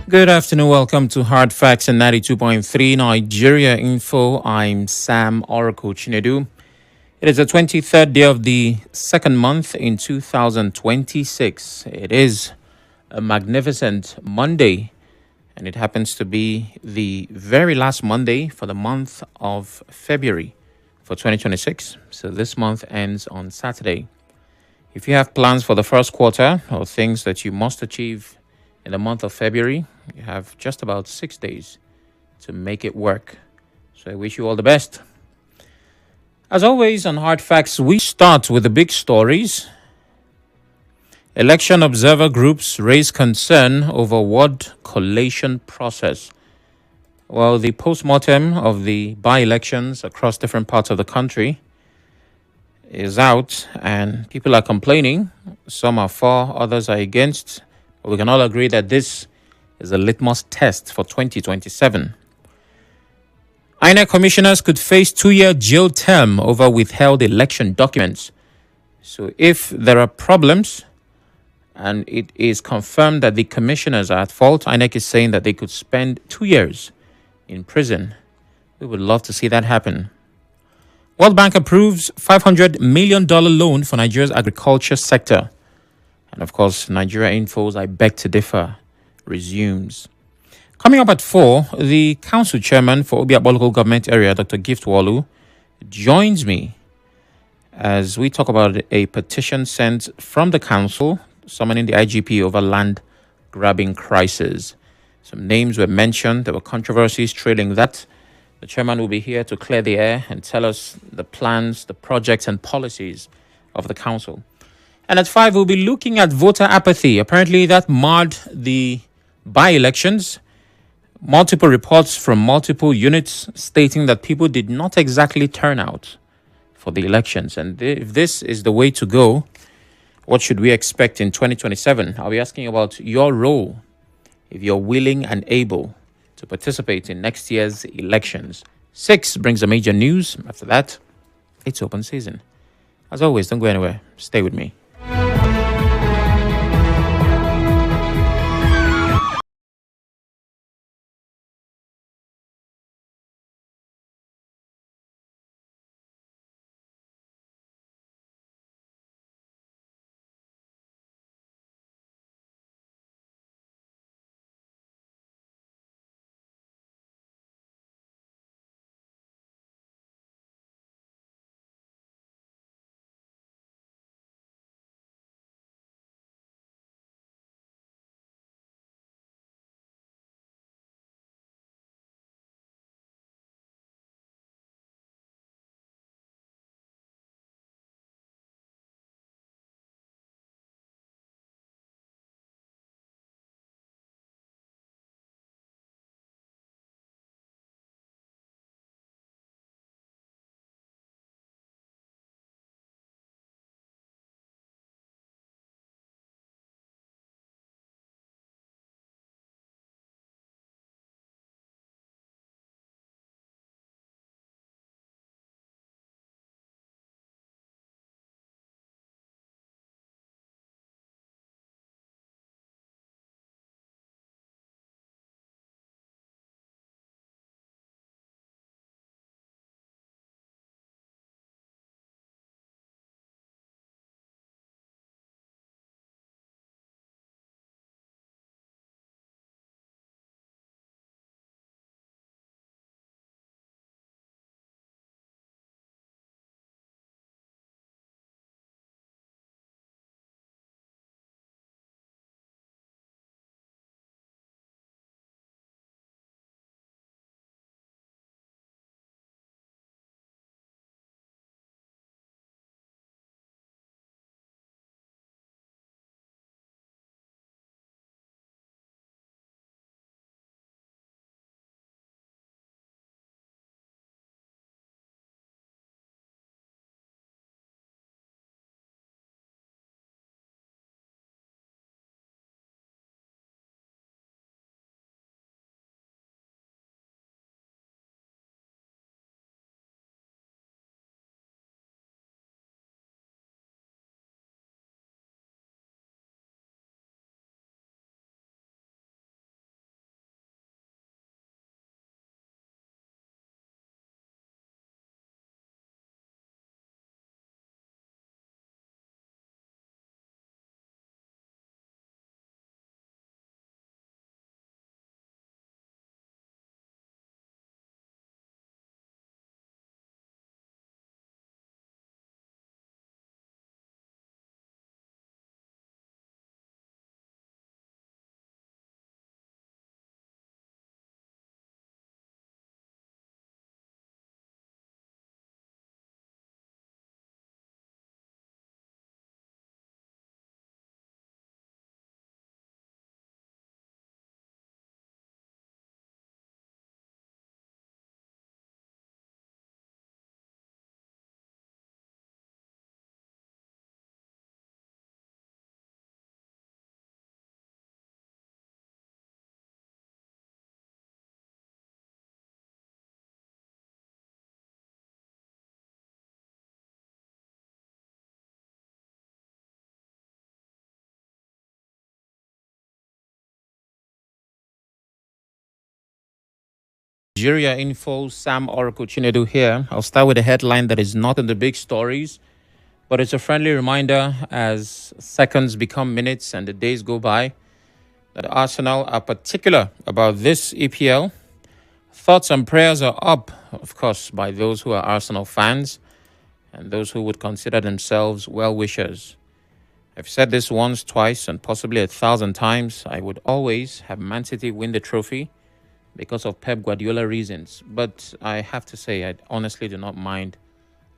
Good afternoon. Welcome to Hard Facts and 92.3 Nigeria Info. I'm Sam Chinedu. It is the 23rd day of the second month in 2026. It is a magnificent Monday, and it happens to be the very last Monday for the month of February for 2026. So this month ends on Saturday. If you have plans for the first quarter or things that you must achieve in the month of February, you have just about 6 days to make it work. So I wish you all the best. As always, on Hard Facts, we start with the big stories. Election observer groups raise concern over ward collation process. Well, the post-mortem of the by-elections across different parts of the country is out, and people are complaining. Some are for, others are against. But we can all agree that this is a litmus test for 2027. INEC commissioners could face 2-year jail term over withheld election documents. So if there are problems and it is confirmed that the commissioners are at fault, INEC is saying that they could spend 2 years in prison. We would love to see that happen. World Bank approves $500 million loan for Nigeria's agriculture sector. And of course, Nigeria Info's I Beg to Differ resumes. Coming up at 4, the council chairman for Obiakpo local government area, Dr. Gift Walu, joins me as we talk about a petition sent from the council summoning the IGP over land grabbing crisis. Some names were mentioned. There were controversies trailing that. The chairman will be here to clear the air and tell us the plans, the projects and policies of the council. And at 5, we'll be looking at voter apathy. Apparently, that marred the by-elections. Multiple reports from multiple units stating that people did not exactly turn out for the elections. And if this is the way to go, what should we expect in 2027? I'll be asking about your role if you're willing and able to participate in next year's elections. 6 brings the major news. After that, it's open season. As always, don't go anywhere. Stay with me. Nigeria Info, Sam Chinedu here. I'll start with a headline that is not in the big stories, but it's a friendly reminder as seconds become minutes and the days go by that Arsenal are particular about this EPL. Thoughts and prayers are up, of course, by those who are Arsenal fans and those who would consider themselves well-wishers. I've said this once, twice, and possibly 1,000 times. I would always have Man City win the trophy because of Pep Guardiola reasons. But I have to say, I honestly do not mind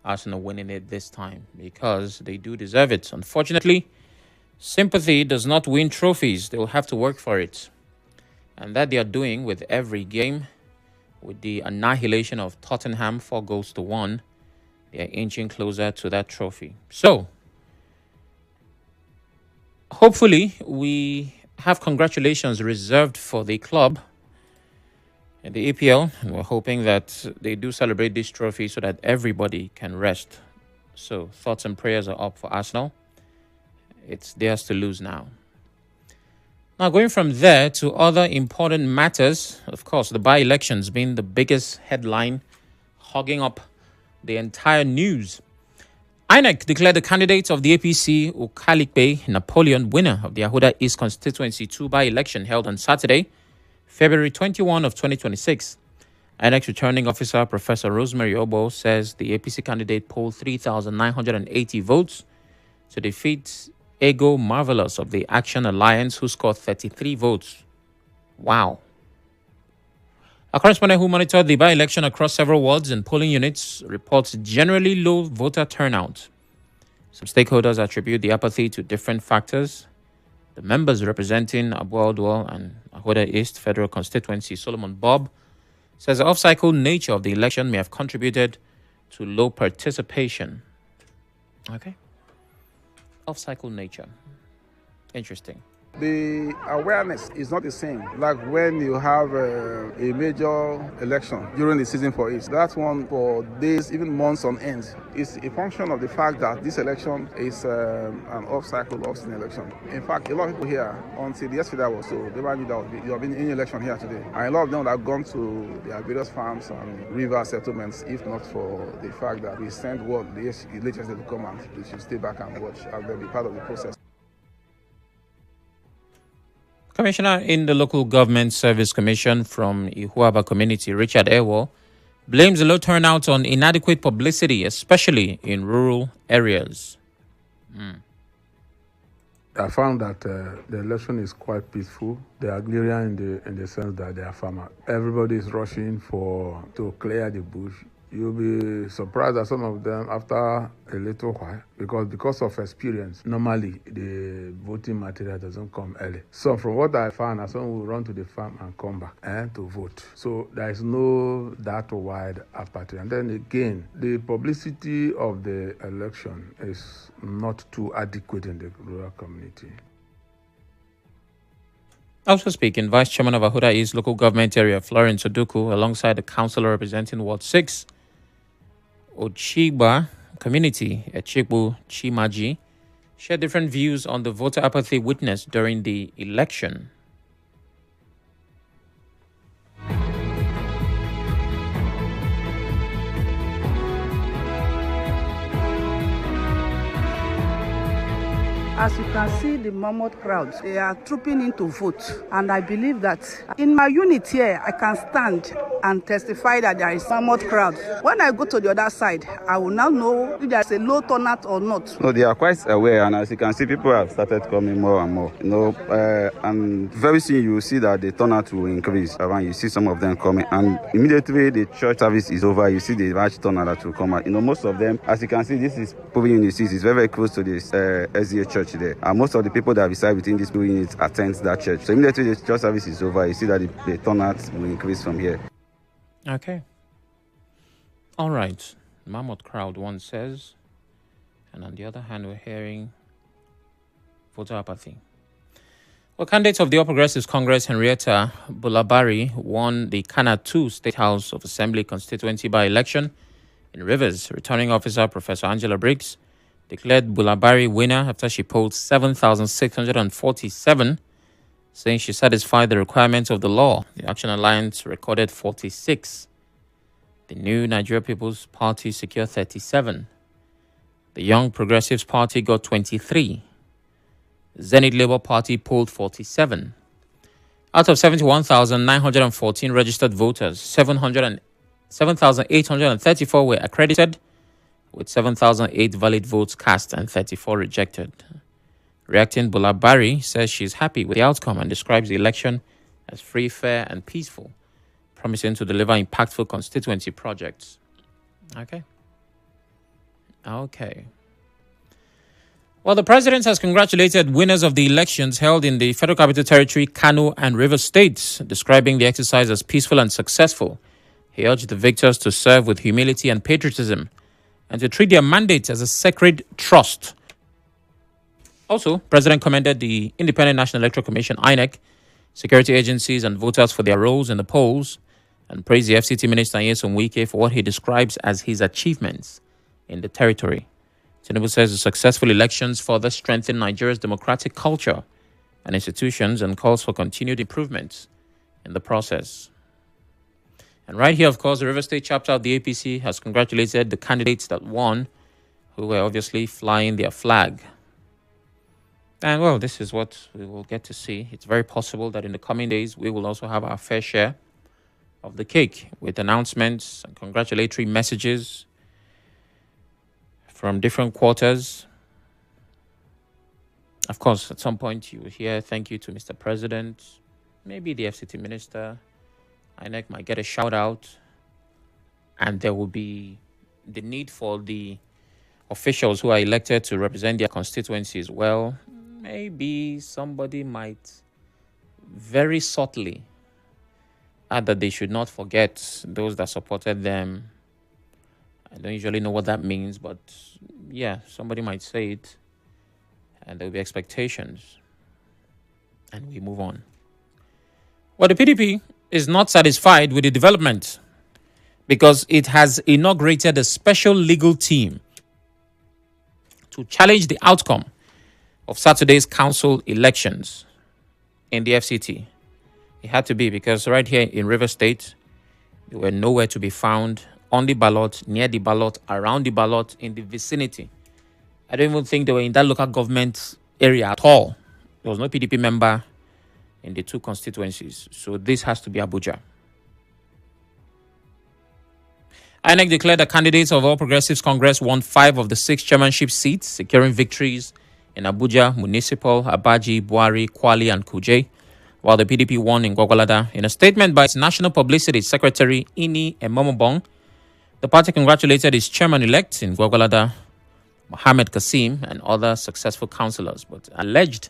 Arsenal winning it this time because they do deserve it. Unfortunately, sympathy does not win trophies. They will have to work for it. And that they are doing with every game. With the annihilation of Tottenham 4-1, they are inching closer to that trophy. So, hopefully, we have congratulations reserved for the club in the EPL, and we're hoping that they do celebrate this trophy so that everybody can rest. So, thoughts and prayers are up for Arsenal. It's theirs to lose now. Now, going from there to other important matters, of course, the by-elections being the biggest headline, hogging up the entire news. INEC declared the candidate of the APC, Ukalikpe Napoleon, winner of the Ahoda East Constituency 2 by-election held on Saturday, February 21 of 2026. INEC's returning officer, Professor Rosemary Obo, says the APC candidate polled 3,980 votes to defeat Ego Marvelous of the Action Alliance, who scored 33 votes. Wow. A correspondent who monitored the by-election across several wards and polling units reports generally low voter turnout. Some stakeholders attribute the apathy to different factors. The members representing Abu Aldwal and Ahoda East Federal Constituency, Solomon Bob, says the off-cycle nature of the election may have contributed to low participation. Okay. Off-cycle nature. Interesting. The awareness is not the same. Like when you have a major election during the season for it. That one for days, even months on end. It's a function of the fact that this election is an off-cycle, off-season election. In fact, a lot of people here, until yesterday or so, they never knew that there have been any election here today. And a lot of them have gone to their various farms and river settlements, if not for the fact that we send word the legislature to come and they should stay back and watch and they'll be part of the process. Commissioner in the Local Government Service Commission from Ihuaba community, Richard Ewo, blames the low turnout on inadequate publicity, especially in rural areas. I found that the election is quite peaceful. They are agrarian in the sense that they are farmers. Everybody is rushing to clear the bush. You'll be surprised that some of them, after a little while, because of experience, normally the voting material doesn't come early. So from what I found, some will run to the farm and come back to vote. So there is no that wide apathy. And then again, the publicity of the election is not too adequate in the rural community. Also speaking, Vice Chairman of Ahoda East Local Government Area, Florence Oduku, alongside the councillor representing Ward 6, Ochiba community, Echigbu Chimaji, share different views on the voter apathy witnessed during the election. As you can see, the mammoth crowd, they are trooping in to vote. And I believe that in my unit here, I can stand and testify that there is mammoth crowd. When I go to the other side, I will now know if there is a low turnout or not. No, they are quite aware, and as you can see, people have started coming more and more. And very soon you will see that the turnout will increase. Around you see some of them coming, and immediately the church service is over, you see the large turnout that will come out. Most of them, as you can see, this is Proving Unit 6, is very, very close to this SDA church there. And most of the people that reside within this building unit attend that church. So immediately the church service is over, you see that the turnout will increase from here. Okay. All right. Mammoth crowd, one says. And on the other hand, we're hearing voter apathy. Well, candidates of the All Progressives Congress, Henrietta Bulabari, won the Kana 2 State House of Assembly constituency by-election in Rivers. Returning officer Professor Angela Briggs declared Bulabari winner after she polled 7,647, saying she satisfied the requirements of the law. The Action Alliance recorded 46. The New Nigeria People's Party secured 37. The Young Progressives Party got 23. Zenith Labour Party polled 47. Out of 71,914 registered voters, 7,834 were accredited, with 7,008 valid votes cast and 34 rejected. Reacting, Bola Bari says she's happy with the outcome and describes the election as free, fair, and peaceful, promising to deliver impactful constituency projects. Okay. Well, the president has congratulated winners of the elections held in the Federal Capital Territory, Kano, and Rivers states, describing the exercise as peaceful and successful. He urged the victors to serve with humility and patriotism and to treat their mandates as a sacred trust. Also, the president commended the Independent National Electoral Commission, INEC, security agencies, and voters for their roles in the polls, and praised the FCT Minister Nyesom Wike for what he describes as his achievements in the territory. Tinubu says the successful elections further strengthen Nigeria's democratic culture and institutions and calls for continued improvements in the process. And right here, of course, the River State chapter of the APC has congratulated the candidates that won, who were obviously flying their flag. And well, this is what we will get to see. It's very possible that in the coming days, we will also have our fair share of the cake with announcements and congratulatory messages from different quarters. Of course, at some point you will hear thank you to Mr. President, maybe the FCT Minister, INEC might get a shout out, and there will be the need for the officials who are elected to represent their constituencies. Well, maybe somebody might very subtly add that they should not forget those that supported them. I don't usually know what that means, but yeah, somebody might say it, and there will be expectations, and we move on. Well, the PDP is not satisfied with the development because it has inaugurated a special legal team to challenge the outcome of Saturday's council elections in the FCT. It had to be because right here in River State, they were nowhere to be found on the ballot, near the ballot, around the ballot, in the vicinity. I don't even think they were in that local government area at all. There was no PDP member in the two constituencies. So this has to be Abuja. INEC declared that candidates of All Progressives Congress won 5 of the 6 chairmanship seats, securing victories in Abuja, Municipal, Abaji, Buari, Kwali, and Kuje, while the PDP won in Gwagwalada. In a statement by its National Publicity Secretary, Ini Emomobong, the party congratulated its chairman-elect in Gwagwalada, Mohammed Kasim, and other successful councillors, but alleged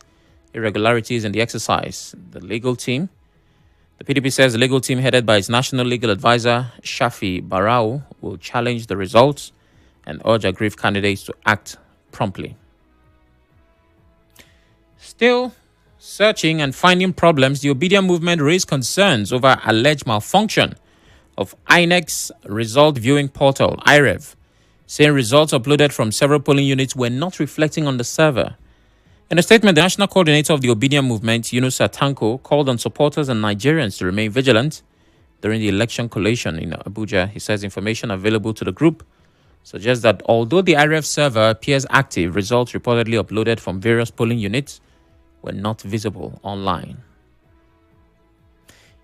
irregularities in the exercise. The PDP says the legal team headed by its national legal advisor, Shafi Barau, will challenge the results and urge aggrieved candidates to act promptly. Still searching and finding problems, the Obedient movement raised concerns over alleged malfunction of INEC's result viewing portal, IREV, saying results uploaded from several polling units were not reflecting on the server. In a statement, the national coordinator of the Obedient movement, Yunus Atanko, called on supporters and Nigerians to remain vigilant during the election collation in Abuja. He says information available to the group suggests that although the IREV server appears active, results reportedly uploaded from various polling units were not visible online.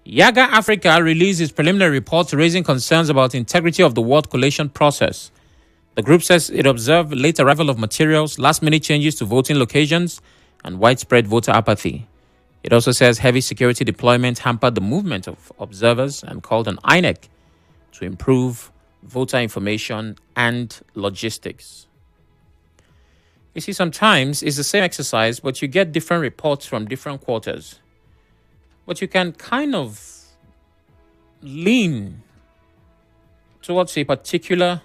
Yaga Africa released its preliminary report raising concerns about the integrity of the ward collation process. The group says it observed late arrival of materials, last-minute changes to voting locations, and widespread voter apathy. It also says heavy security deployment hampered the movement of observers and called on INEC to improve voter information and logistics. You see, sometimes it's the same exercise, but you get different reports from different quarters. But you can kind of lean towards a particular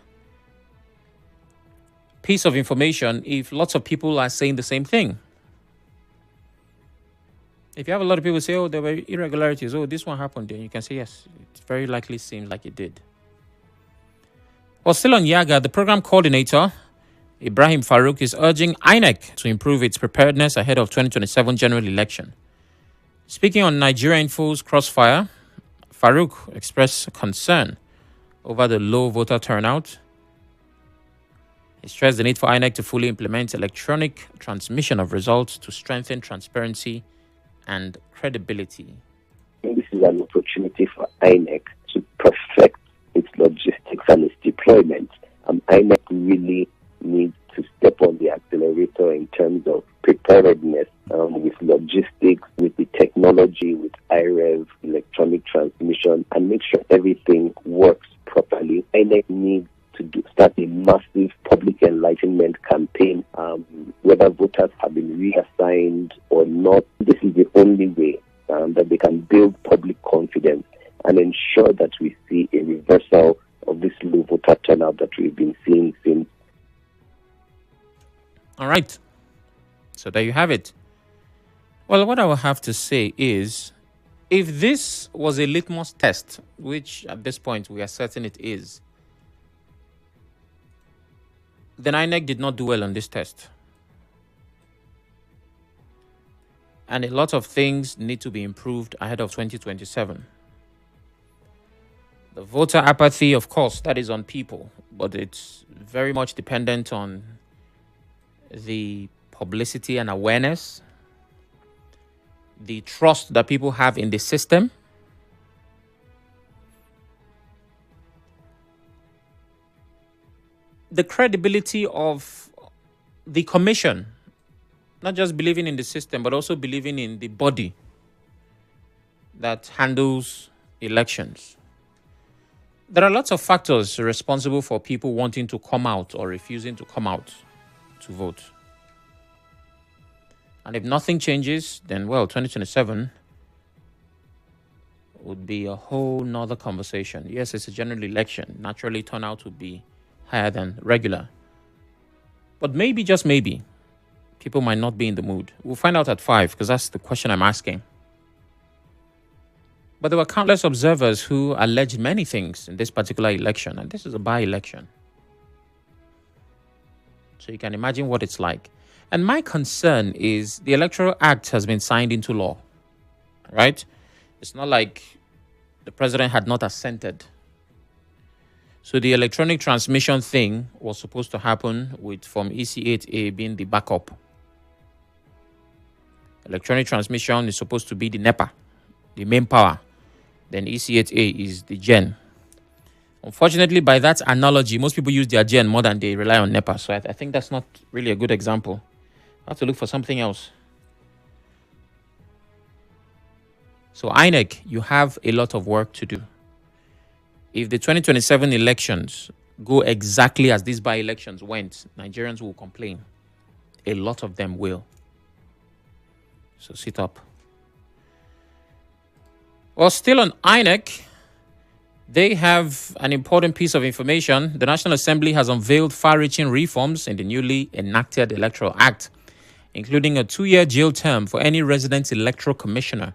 piece of information if lots of people are saying the same thing. If you have a lot of people say, oh, there were irregularities, oh, this one happened, then you can say, yes, it very likely seems like it did. Well, still on Yaga, the program coordinator, Ibrahim Farouk, is urging INEC to improve its preparedness ahead of 2027 general election. Speaking on Nigeria Info's Crossfire, Farouk expressed concern over the low voter turnout. He stressed the need for INEC to fully implement electronic transmission of results to strengthen transparency and credibility. This is an opportunity for INEC to perfect its logistics and its deployment. INEC really needs to step on the accelerator in terms of preparedness with logistics, with the technology, with IREV, electronic transmission, and make sure everything works properly. INEC needs to start a massive public enlightenment campaign, whether voters have been reassigned or not. This is the only way that they can build public confidence and ensure that we see a reversal of this low voter turnout that we've been seeing since. All right. So there you have it. Well, what I will have to say is, if this was a litmus test, which at this point we are certain it is, then INEC did not do well on this test. And a lot of things need to be improved ahead of 2027. The voter apathy, of course, that is on people, but it's very much dependent on the publicity and awareness, the trust that people have in the system, the credibility of the commission, not just believing in the system, but also believing in the body that handles elections. There are lots of factors responsible for people wanting to come out or refusing to come out to vote. And if nothing changes, then, well, 2027 would be a whole nother conversation. Yes, it's a general election. Naturally, turnout would be higher than regular. But maybe, just maybe, people might not be in the mood. We'll find out at 5, because that's the question I'm asking. But there were countless observers who alleged many things in this particular election, and this is a by-election. So you can imagine what it's like. And my concern is the Electoral Act has been signed into law, right? It's not like the president had not assented. So the electronic transmission thing was supposed to happen with Form EC8A being the backup. Electronic transmission is supposed to be the NEPA, the main power. Then EC8A is the gen. Unfortunately, by that analogy, most people use their gen more than they rely on NEPA. So I think that's not really a good example. I have to look for something else. So INEC, you have a lot of work to do. If the 2027 elections go exactly as these by-elections went, Nigerians will complain. A lot of them will. So sit up. Well, still on INEC, they have an important piece of information. The National Assembly has unveiled far-reaching reforms in the newly enacted Electoral Act, including a 2-year jail term for any resident electoral commissioner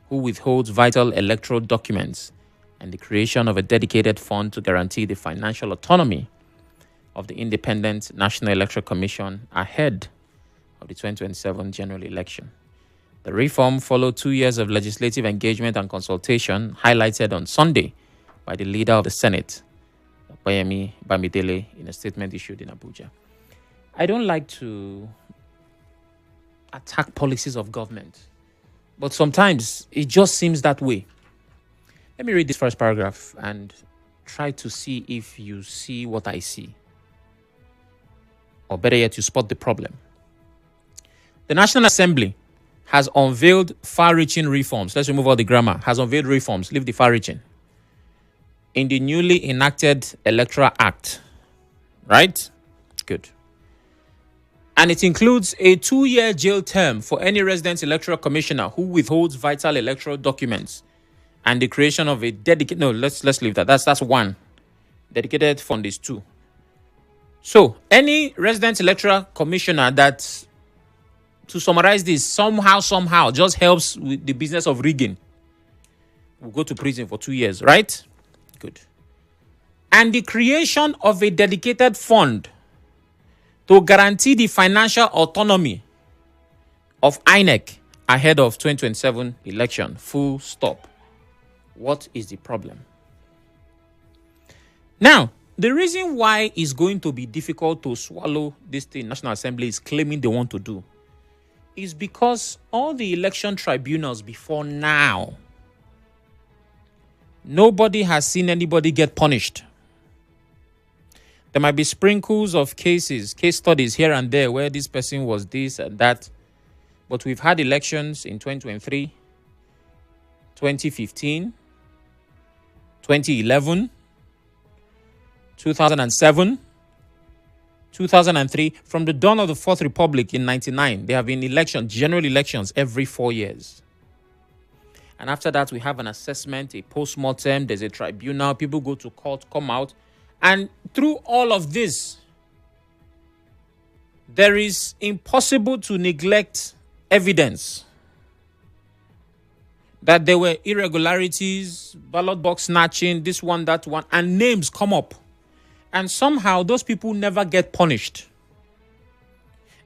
who withholds vital electoral documents, and the creation of a dedicated fund to guarantee the financial autonomy of the Independent National Electoral Commission ahead of the 2027 general election. The reform followed 2 years of legislative engagement and consultation, highlighted on Sunday by the leader of the Senate, Bayemi Bamidele, in a statement issued in Abuja. I don't like to attack policies of government, but sometimes it just seems that way. Let me read this first paragraph and try to see if you see what I see. Or better yet, you spot the problem. The National Assembly has unveiled far-reaching reforms. Let's remove all the grammar. Has unveiled reforms. Leave the far-reaching. In the newly enacted Electoral Act. Right? Good. And it includes a 2-year jail term for any resident electoral commissioner who withholds vital electoral documents, and the creation of a dedicated... No, let's leave that. That's 1. Dedicated fund is 2. So, any resident electoral commissioner that, to summarize this, somehow just helps with the business of rigging will go to prison for 2 years, right? Good. And the creation of a dedicated fund to guarantee the financial autonomy of INEC ahead of 2027 election. Full stop. What is the problem? Now, the reason why it's going to be difficult to swallow this thing National Assembly is claiming they want to do is because all the election tribunals before now, nobody has seen anybody get punished. There might be sprinkles of case studies here and there where this person was this and that. But we've had elections in 2023, 2015, 2011, 2007, 2003. From the dawn of the Fourth Republic in 99, there have been elections, general elections, every 4 years. And after that, we have an assessment, a post-mortem, there's a tribunal, people go to court, come out. And through all of this, there is impossible to neglect evidence that there were irregularities, ballot box snatching, this one, that one, and names come up. And somehow those people never get punished.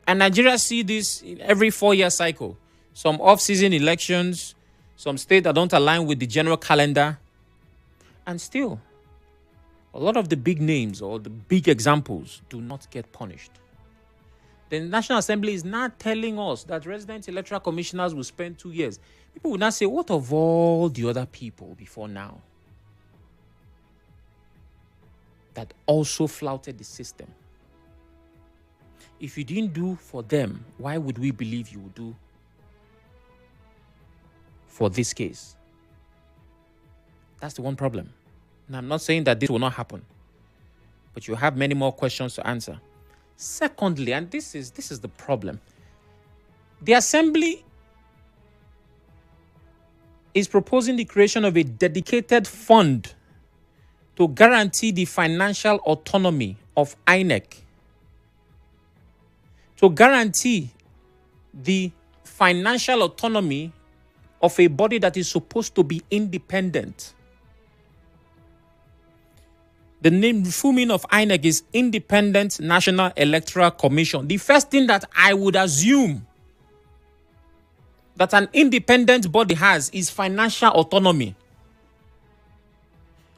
And Nigeria see this in every 4-year cycle. Some off-season elections, some states that don't align with the general calendar. And still, a lot of the big names or the big examples do not get punished. The National Assembly is not telling us that resident electoral commissioners will spend 2 years. People will not say, what of all the other people before now that also flouted the system? If you didn't do for them, why would we believe you would do for this case? That's the one problem. And I'm not saying that this will not happen, but you have many more questions to answer. Secondly, and this is the problem, the Assembly is proposing the creation of a dedicated fund to guarantee the financial autonomy of INEC, to guarantee the financial autonomy of a body that is supposed to be independent. The full meaning of INEC is Independent National Electoral Commission. The first thing that I would assume that an independent body has is financial autonomy.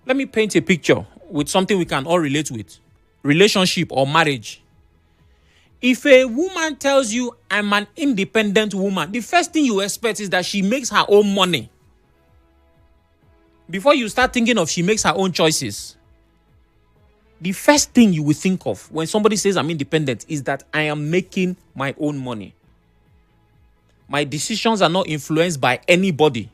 Let me paint a picture with something we can all relate with. Relationship or marriage. If a woman tells you, I'm an independent woman, the first thing you expect is that she makes her own money. Before you start thinking of she makes her own choices. The first thing you will think of when somebody says I'm independent is that I am making my own money. My decisions are not influenced by anybody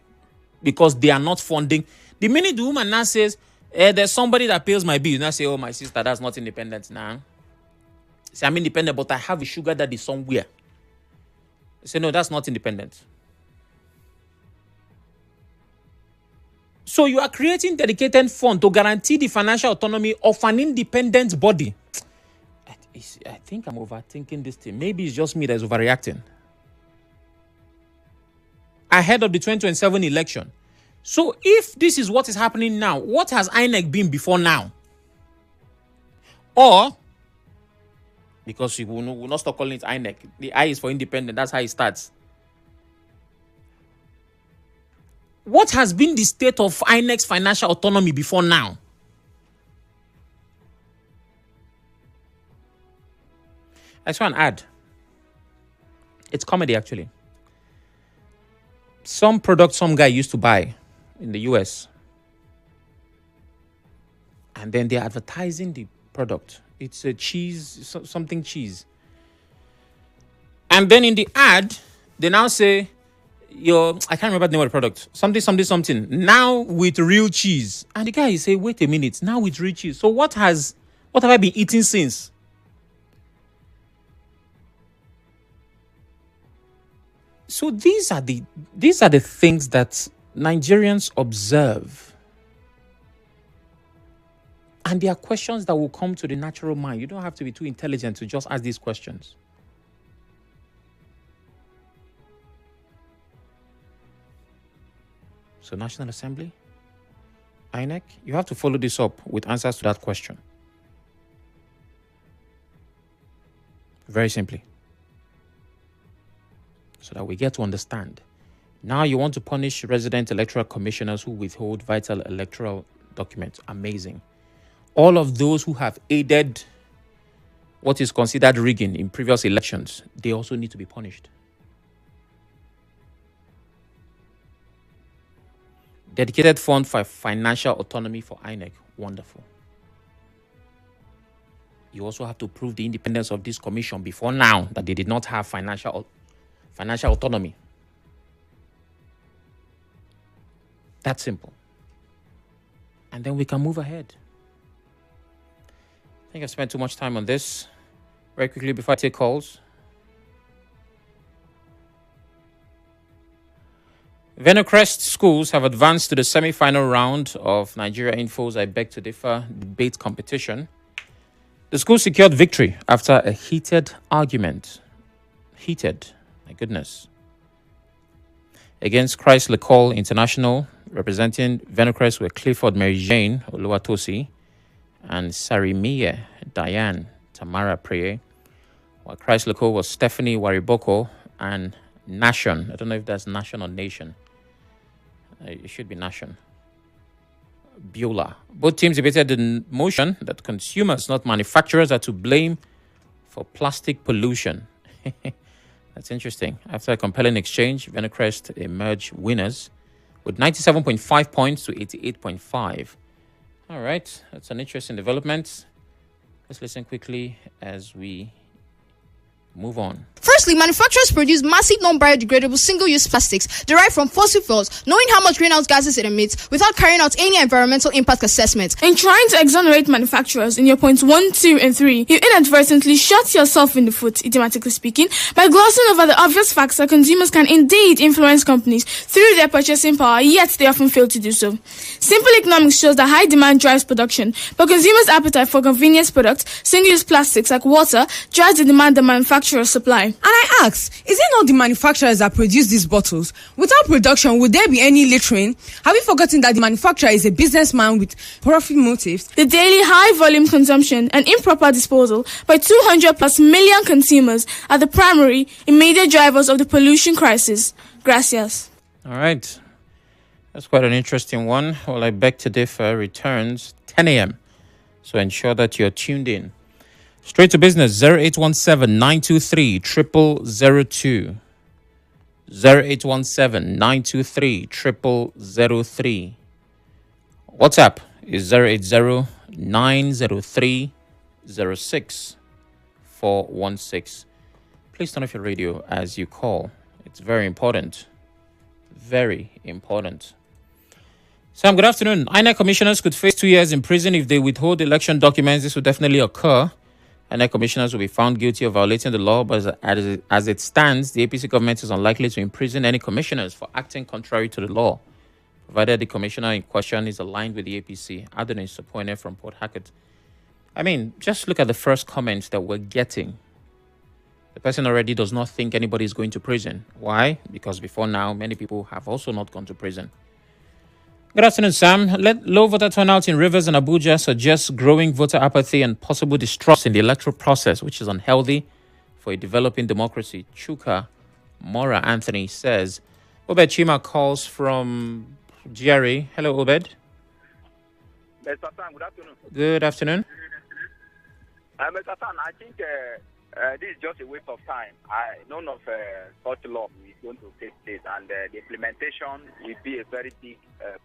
because they are not funding. The minute the woman now says, there's somebody that pays my bill, you now say, oh, my sister, that's not independent now. Say, I'm independent, but I have a sugar daddy somewhere. Say, no, that's not independent. So you are creating dedicated fund to guarantee the financial autonomy of an independent body. I think I'm overthinking this thing. Maybe it's just me that's overreacting. Ahead of the 2027 election. So if this is what is happening now, what has INEC been before now? Or, because we will not stop calling it INEC. The I is for independent. That's how it starts. What has been the state of INEC's financial autonomy before now? I saw an ad. It's comedy, actually. Some product some guy used to buy in the US. And then they're advertising the product. It's a cheese, something cheese. And then in the ad, they now say, I can't remember the name of the product. Something. Now with real cheese. And the guy is saying, wait a minute, now with real cheese. So what have I been eating since? So these are the things that Nigerians observe. And there are questions that will come to the natural mind. You don't have to be too intelligent to just ask these questions. So National Assembly, INEC, you have to follow this up with answers to that question. Very simply. so that we get to understand. Now you want to punish resident electoral commissioners who withhold vital electoral documents. Amazing. All of those who have aided what is considered rigging in previous elections, they also need to be punished. Dedicated fund for financial autonomy for INEC. Wonderful. You also have to prove the independence of this commission before now that they did not have financial autonomy. That's simple. And then we can move ahead. I think I've spent too much time on this. Very quickly before I take calls. Venocrest schools have advanced to the semi-final round of Nigeria Info's I Beg to Differ debate competition. The school secured victory after a heated argument. Heated, my goodness. Against Christ LeCol International, representing Venocrest were Clifford Mary Jane Oluwatosi and Sarimiye Diane Tamara Preye, while Christ LeCol was Stephanie Wariboko and Nation. I don't know if that's Nation or Nation. It should be Nation. Beulah. Both teams debated the motion that consumers, not manufacturers, are to blame for plastic pollution. That's interesting. After a compelling exchange, Venocrest emerged winners with 97.5 points to 88.5. All right, that's an interesting development. Let's listen quickly as we move on. Firstly, manufacturers produce massive non-biodegradable single-use plastics derived from fossil fuels, knowing how much greenhouse gases it emits without carrying out any environmental impact assessment. In trying to exonerate manufacturers in your points 1, 2, and 3, you inadvertently shot yourself in the foot, idiomatically speaking, by glossing over the obvious facts that consumers can indeed influence companies through their purchasing power, yet they often fail to do so. Simple economics shows that high demand drives production, but consumers' appetite for convenience products, single-use plastics like water, drives the demand the manufacturers supply. And I ask, is it not the manufacturers that produce these bottles? Without production, would there be any littering? Have you forgotten that the manufacturer is a businessman with profit motives? The daily high-volume consumption and improper disposal by 200 plus million consumers are the primary, immediate drivers of the pollution crisis. Gracias. All right. That's quite an interesting one. Well, I Beg to Differ returns 10 a.m. So ensure that you're tuned in. Straight to business, 0817-923-0002. 0817-923-0003. WhatsApp is 080-903-06416. Please turn off your radio as you call. It's very important. Very important. Sam, good afternoon. INEC commissioners could face 2 years in prison if they withhold election documents. This will definitely occur. INEC commissioners will be found guilty of violating the law, but as it stands, the APC government is unlikely to imprison any commissioners for acting contrary to the law, provided the commissioner in question is aligned with the APC. Adonis Sopoine from Port Harcourt. I mean, just look at the first comment that we're getting. The person already does not think anybody is going to prison. Why? Because before now, many people have also not gone to prison. Good afternoon, Sam. Low voter turnout in Rivers and Abuja suggests growing voter apathy and possible distrust in the electoral process, which is unhealthy for a developing democracy. Chuka Mora Anthony says. Obed Chima calls from GRA. Hello, Obed. Mr. Sam, good afternoon. Good afternoon. Mr. Sam, I think this is just a waste of time. None of such law is going to take place, and the implementation will be a very big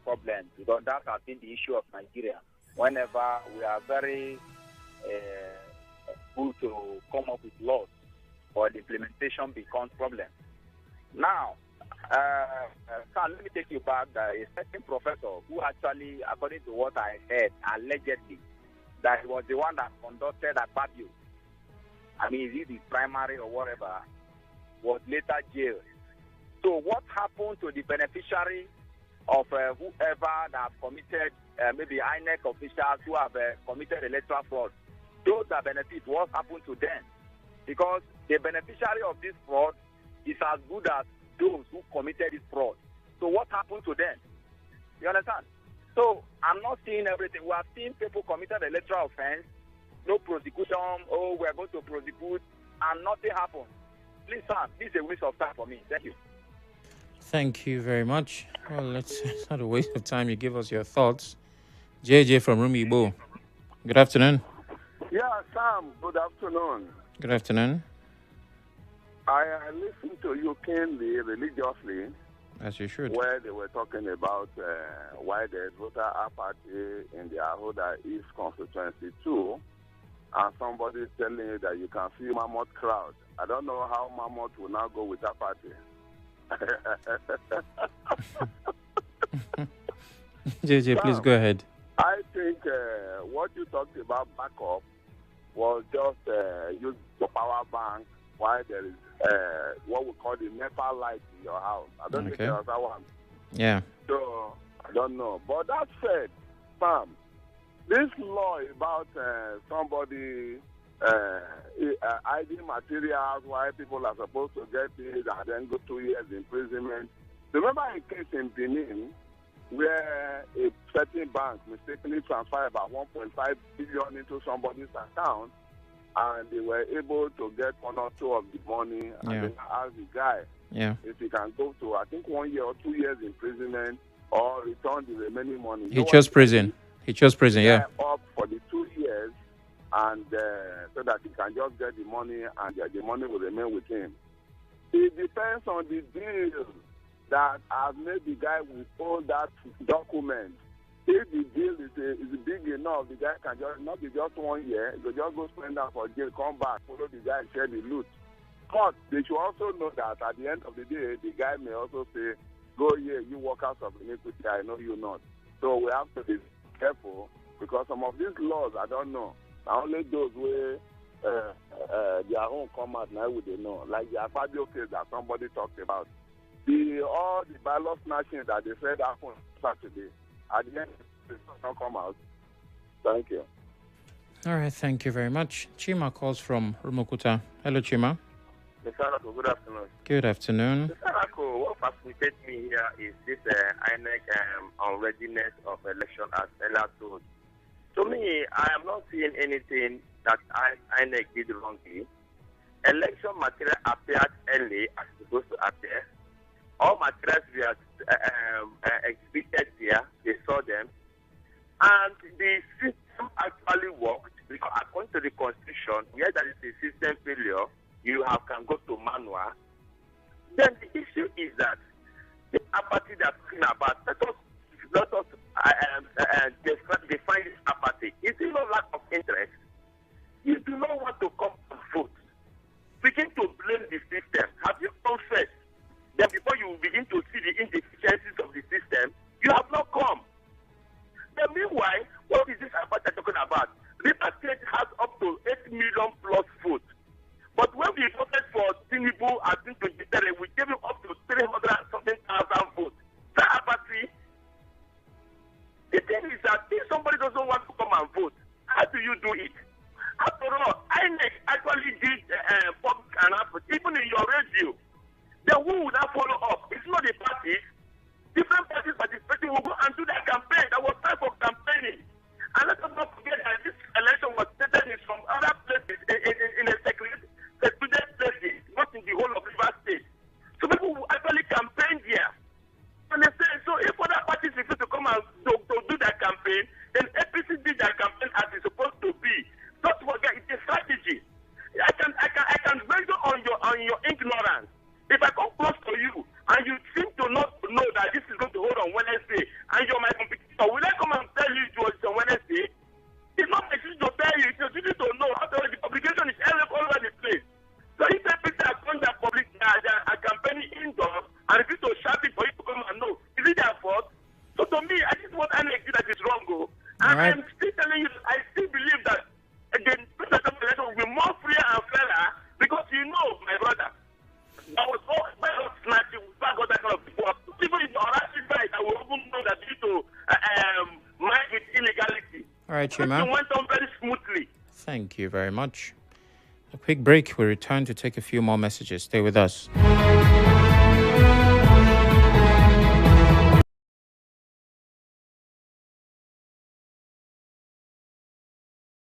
problem, because that has been the issue of Nigeria. Whenever we are very good to come up with laws, but the implementation becomes problem. Now, Sam, let me take you back. A certain professor who actually, according to what I heard, allegedly, that he was the one that conducted a Fabio. I mean, is it his primary or whatever, was later jailed. So what happened to the beneficiary of whoever that have committed, maybe INEC officials who have committed electoral fraud? Those that benefit, what happened to them? Because the beneficiary of this fraud is as good as those who committed this fraud. So what happened to them? You understand? So I'm not seeing everything. We have seen people committed electoral offense, no prosecution, oh, we're going to prosecute, and nothing happened. Please, sir, this is a waste of time for me. Thank you. Thank you very much. Well, it's not a waste of time. You give us your thoughts. JJ from Rumibo. Good afternoon. Yeah, Sam, good afternoon. Good afternoon. I listened to you keenly, religiously, As you should. where they were talking about why there's voter apathy in the Ahoda East constituency too, and somebody telling you that you can see mammoth crowd. I don't know how mammoth will now go with apathy. JJ, please go ahead. I think what you talked about backup was just use the power bank while there is what we call the NEPA light in your house. I don't think there was that one. Yeah. So, I don't know. But that said, Sam, this law about somebody hiding materials while people are supposed to get it and then go 2 years imprisonment. Remember a case in Benin where a certain bank mistakenly transferred about 1.5 billion into somebody's account, and they were able to get 1 or 2 of the money, and they asked the guy if he can go to, I think, 1 year or 2 years imprisonment or return the remaining money. He chose prison. He chose prison, yeah. Up for the 2 years, and so that he can just get the money, and the money will remain with him. It depends on the deal that has made the guy withhold that document. If the deal is big enough, the guy can just not be just 1 year, he will just go spend that for jail, come back, follow the guy and share the loot. But they should also know that at the end of the day, the guy may also say, go here, you workers of iniquity, I know you not. So we have to be careful, because some of these laws, I don't know. Only those where their own come out now would they know. Like the Akpabio case that somebody talked about. All the ballot snatching that they said happened Saturday, at the end, it does not come out. Thank you. All right, thank you very much. Chima calls from Rumukuta. Hello, Chima. Mr. Arako, good afternoon. Good afternoon. Mr. Arako, what fascinates me here is this INEC unreadiness of election as Ella told. To me, I am not seeing anything that INEC did wrongly. Election material appeared early as supposed to appear. All materials were exhibited there. They saw them. And the system actually worked, because according to the Constitution, where there is a system failure, you can go to manual. Then the issue is that the apathy they're talking about, let us define this apathy. Is it no lack of interest? You do not want to come and vote. Begin to blame the system. Have you confessed? Then before you begin to see the indeficiencies of the system, you have not come. Then meanwhile, what is this apathy talking about? River State has up to 8 million plus votes. But when we voted for Tinubu as into the we gave him up to 300-something thousand votes. That apathy. The thing is that if somebody doesn't want to come and vote, how do you do it? After all, INEC actually did public announcement, even in your radio. Then who would not follow up? It's not the parties. Different parties participating will go and do their campaign. That was time for campaigning. And let us not forget that this election was stated in some other places, in a secluded places, not in the whole of River State. So people will actually campaign here. Understand? So if other parties refuse to come and to do their campaign, then APC did their campaign as it's supposed to be. Don't forget, it's a strategy. I can measure on your ignorance. If I come close to you and you seem to not know that this is going to hold on Wednesday, and you're my competitor, will I come and tell you it was on Wednesday? It's not my duty to tell you, it's your duty to know. After all, the publication is all over the place. So if people are going to public, they are campaigning indoors, and if you to shout it for you to come and know, is it their fault? So to me, I just want INEC that is wrong, go. And I'm still telling you, I still believe that the presidential election will be more freer and fairer, because you know, my brother, I was all snatching, back all that kind of people. Even if you're actually right, I will even know that due to mind with illegality. All right, Chima. It went on very smoothly. Thank you very much. A quick break. We return to take a few more messages. Stay with us.